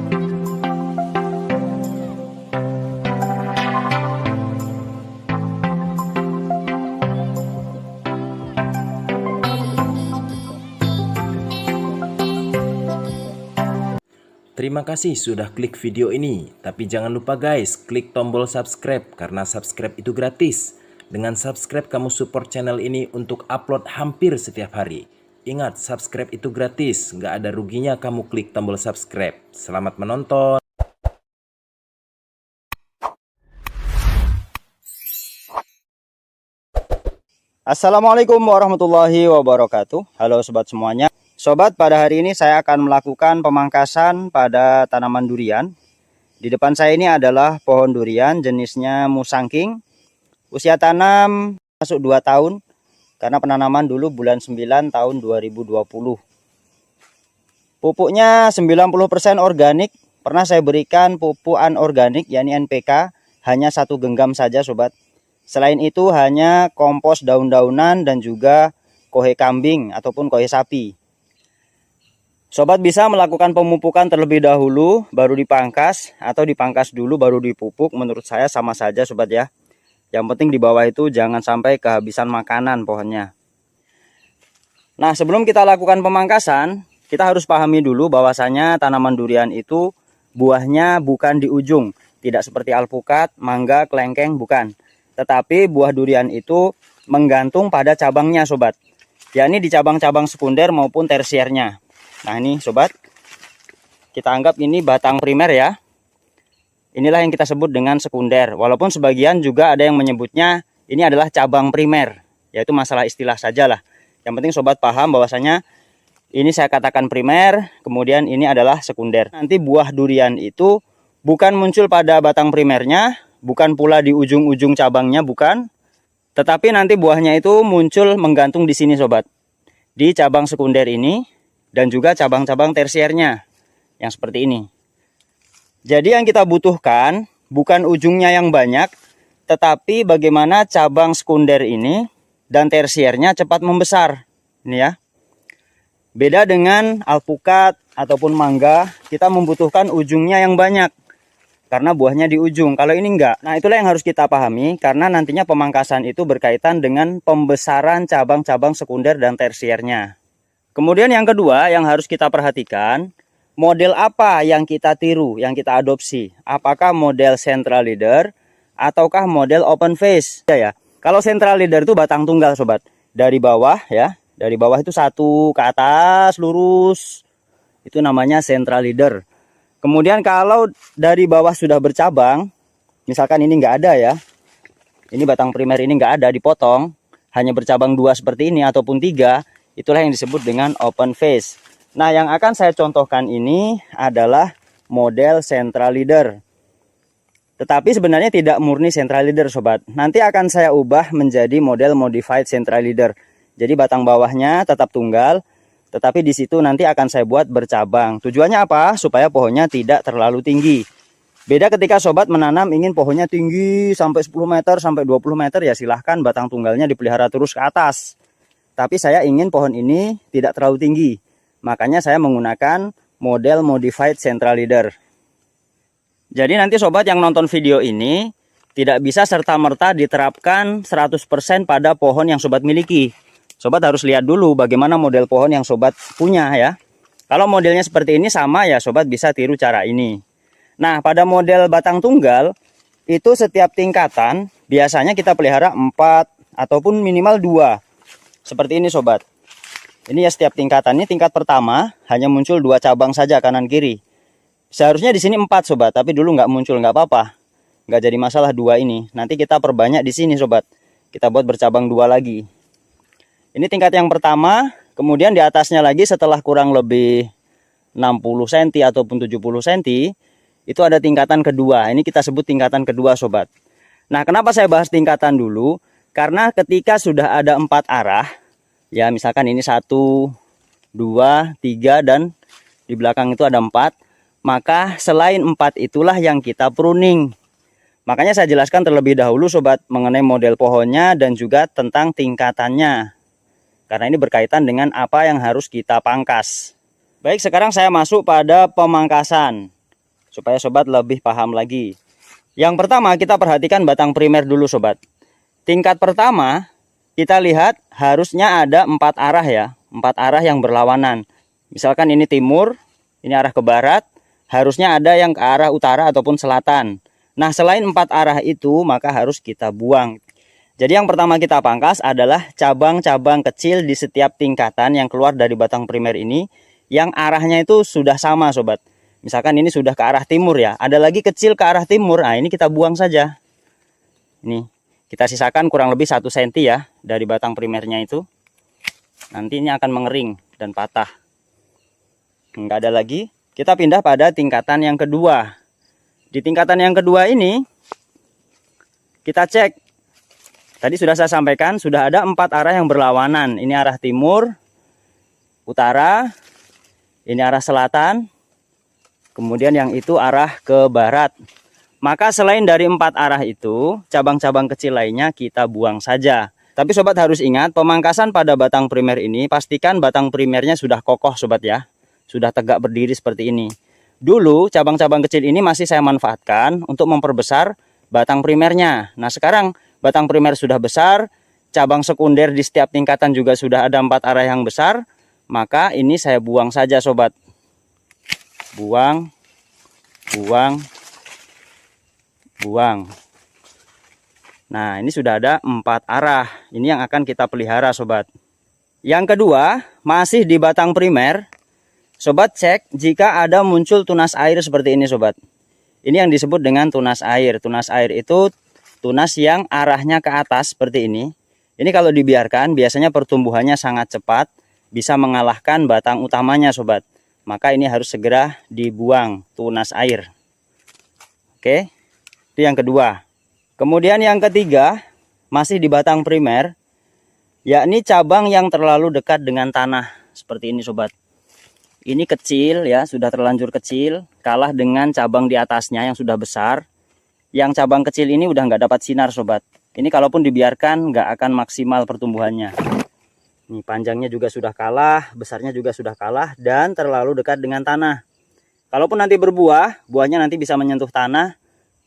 Terima kasih sudah klik video ini, tapi jangan lupa guys, klik tombol subscribe karena subscribe itu gratis. Dengan subscribe kamu support channel ini untuk upload hampir setiap hari. Ingat, subscribe itu gratis, nggak ada ruginya kamu klik tombol subscribe. Selamat menonton. Assalamualaikum warahmatullahi wabarakatuh. Halo sobat semuanya. Sobat, pada hari ini saya akan melakukan pemangkasan pada tanaman durian. Di depan saya ini adalah pohon durian jenisnya Musangking. Usia tanam masuk 2 tahun karena penanaman dulu bulan 9 tahun 2020. Pupuknya 90% organik. Pernah saya berikan pupuk anorganik yakni NPK hanya 1 genggam saja sobat. Selain itu hanya kompos daun-daunan dan juga kohe kambing ataupun kohe sapi. Sobat bisa melakukan pemupukan terlebih dahulu baru dipangkas atau dipangkas dulu baru dipupuk. Menurut saya sama saja sobat ya. Yang penting di bawah itu jangan sampai kehabisan makanan pohonnya. Nah, sebelum kita lakukan pemangkasan, kita harus pahami dulu bahwasanya tanaman durian itu buahnya bukan di ujung. Tidak seperti alpukat, mangga, kelengkeng, bukan. Tetapi buah durian itu menggantung pada cabangnya sobat. Yakni di cabang-cabang sekunder maupun tersiernya. Nah ini sobat, kita anggap ini batang primer ya. Inilah yang kita sebut dengan sekunder. Walaupun sebagian juga ada yang menyebutnya ini adalah cabang primer. Yaitu masalah istilah sajalah. Yang penting sobat paham bahwasanya ini saya katakan primer, kemudian ini adalah sekunder. Nanti buah durian itu bukan muncul pada batang primernya, bukan pula di ujung-ujung cabangnya, bukan. Tetapi nanti buahnya itu muncul menggantung di sini sobat. Di cabang sekunder ini. Dan juga cabang-cabang tersiernya yang seperti ini. Jadi yang kita butuhkan bukan ujungnya yang banyak, tetapi bagaimana cabang sekunder ini dan tersiernya cepat membesar. Ini ya. Beda dengan alpukat ataupun mangga, kita membutuhkan ujungnya yang banyak karena buahnya di ujung. Kalau ini enggak. Nah, itulah yang harus kita pahami karena nantinya pemangkasan itu berkaitan dengan pembesaran cabang-cabang sekunder dan tersiernya. Kemudian yang kedua yang harus kita perhatikan, model apa yang kita tiru, yang kita adopsi. Apakah model central leader ataukah model open face ya. Kalau central leader itu batang tunggal sobat. Dari bawah ya, dari bawah itu satu ke atas lurus. Itu namanya central leader. Kemudian kalau dari bawah sudah bercabang, misalkan ini enggak ada ya. Ini batang primer ini enggak ada, dipotong, hanya bercabang 2 seperti ini ataupun 3. Itulah yang disebut dengan open face. Nah, yang akan saya contohkan ini adalah model central leader. Tetapi sebenarnya tidak murni central leader sobat. Nanti akan saya ubah menjadi model modified central leader. Jadi batang bawahnya tetap tunggal, tetapi di situ nanti akan saya buat bercabang. Tujuannya apa? Supaya pohonnya tidak terlalu tinggi. Beda ketika sobat menanam ingin pohonnya tinggi sampai 10 meter sampai 20 meter ya silahkan batang tunggalnya dipelihara terus ke atas. Tapi saya ingin pohon ini tidak terlalu tinggi. Makanya saya menggunakan model modified central leader. Jadi nanti sobat yang nonton video ini tidak bisa serta-merta diterapkan 100% pada pohon yang sobat miliki. Sobat harus lihat dulu bagaimana model pohon yang sobat punya ya. Kalau modelnya seperti ini sama ya sobat bisa tiru cara ini. Nah, pada model batang tunggal itu setiap tingkatan biasanya kita pelihara 4 ataupun minimal 2. Seperti ini sobat. Ini ya setiap tingkatan. Ini tingkat pertama hanya muncul 2 cabang saja kanan kiri. Seharusnya di sini 4 sobat, tapi dulu nggak muncul, nggak apa-apa. Nggak jadi masalah 2 ini. Nanti kita perbanyak di sini sobat. Kita buat bercabang 2 lagi. Ini tingkat yang pertama, kemudian di atasnya lagi setelah kurang lebih 60 cm ataupun 70 cm, itu ada tingkatan kedua. Ini kita sebut tingkatan kedua sobat. Nah, kenapa saya bahas tingkatan dulu? Karena ketika sudah ada 4 arah, ya misalkan ini 1, 2, 3 dan di belakang itu ada 4, maka selain 4 itulah yang kita pruning. Makanya saya jelaskan terlebih dahulu sobat mengenai model pohonnya dan juga tentang tingkatannya. Karena ini berkaitan dengan apa yang harus kita pangkas. Baik, sekarang saya masuk pada pemangkasan. supaya sobat lebih paham lagi. Yang pertama kita perhatikan batang primer dulu sobat. Tingkat pertama kita lihat harusnya ada 4 arah ya, 4 arah yang berlawanan. Misalkan ini timur, ini arah ke barat, harusnya ada yang ke arah utara ataupun selatan. Nah, selain 4 arah itu maka harus kita buang. Jadi yang pertama kita pangkas adalah cabang-cabang kecil di setiap tingkatan yang keluar dari batang primer ini, yang arahnya itu sudah sama sobat. Misalkan ini sudah ke arah timur ya, ada lagi kecil ke arah timur, nah ini kita buang saja. Ini kita sisakan kurang lebih 1 cm ya dari batang primernya itu. Nanti ini akan mengering dan patah. Enggak ada lagi. Kita pindah pada tingkatan yang kedua. Di tingkatan yang kedua ini kita cek. Tadi sudah saya sampaikan, sudah ada 4 arah yang berlawanan. Ini arah timur, utara, ini arah selatan, kemudian yang itu arah ke barat. Maka selain dari 4 arah itu, cabang-cabang kecil lainnya kita buang saja. Tapi sobat harus ingat, pemangkasan pada batang primer ini, pastikan batang primernya sudah kokoh sobat ya. Sudah tegak berdiri seperti ini. Dulu cabang-cabang kecil ini masih saya manfaatkan untuk memperbesar batang primernya. Nah sekarang batang primer sudah besar, cabang sekunder di setiap tingkatan juga sudah ada 4 arah yang besar, maka ini saya buang saja sobat. Buang, buang, buang. Nah ini sudah ada 4 arah, ini yang akan kita pelihara sobat. Yang kedua, masih di batang primer, sobat cek jika ada muncul tunas air seperti ini sobat. Ini yang disebut dengan tunas air. Tunas air itu tunas yang arahnya ke atas seperti ini. Ini kalau dibiarkan biasanya pertumbuhannya sangat cepat, bisa mengalahkan batang utamanya sobat. Maka ini harus segera dibuang tunas air. Oke, itu yang kedua. Kemudian yang ketiga, masih di batang primer, yakni cabang yang terlalu dekat dengan tanah seperti ini sobat. Ini kecil ya, sudah terlanjur kecil, kalah dengan cabang di atasnya yang sudah besar. Yang cabang kecil ini udah nggak dapat sinar sobat. Ini kalaupun dibiarkan nggak akan maksimal pertumbuhannya. Ini panjangnya juga sudah kalah, besarnya juga sudah kalah, dan terlalu dekat dengan tanah. Kalaupun nanti berbuah, buahnya nanti bisa menyentuh tanah,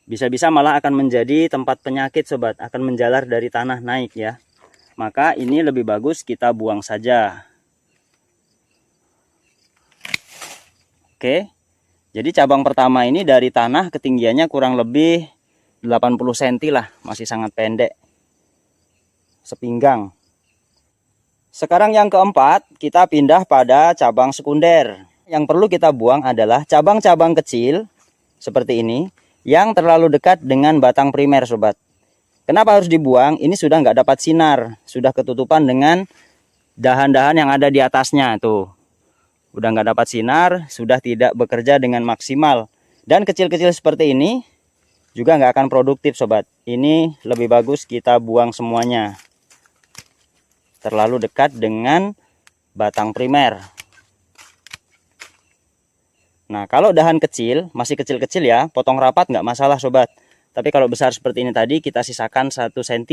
bisa-bisa malah akan menjadi tempat penyakit sobat, akan menjalar dari tanah naik ya. Maka ini lebih bagus kita buang saja. Oke. Jadi cabang pertama ini dari tanah ketinggiannya kurang lebih 80 cm lah, masih sangat pendek. Sepinggang. Sekarang yang keempat, kita pindah pada cabang sekunder. Yang perlu kita buang adalah cabang-cabang kecil seperti ini yang terlalu dekat dengan batang primer sobat. Kenapa harus dibuang? Ini sudah nggak dapat sinar, sudah ketutupan dengan dahan-dahan yang ada di atasnya tuh. Udah nggak dapat sinar, sudah tidak bekerja dengan maksimal. Dan kecil-kecil seperti ini juga nggak akan produktif sobat. Ini lebih bagus kita buang semuanya. Terlalu dekat dengan batang primer. Nah kalau dahan kecil, masih kecil-kecil ya, potong rapat nggak masalah sobat. Tapi kalau besar seperti ini tadi, kita sisakan 1 cm.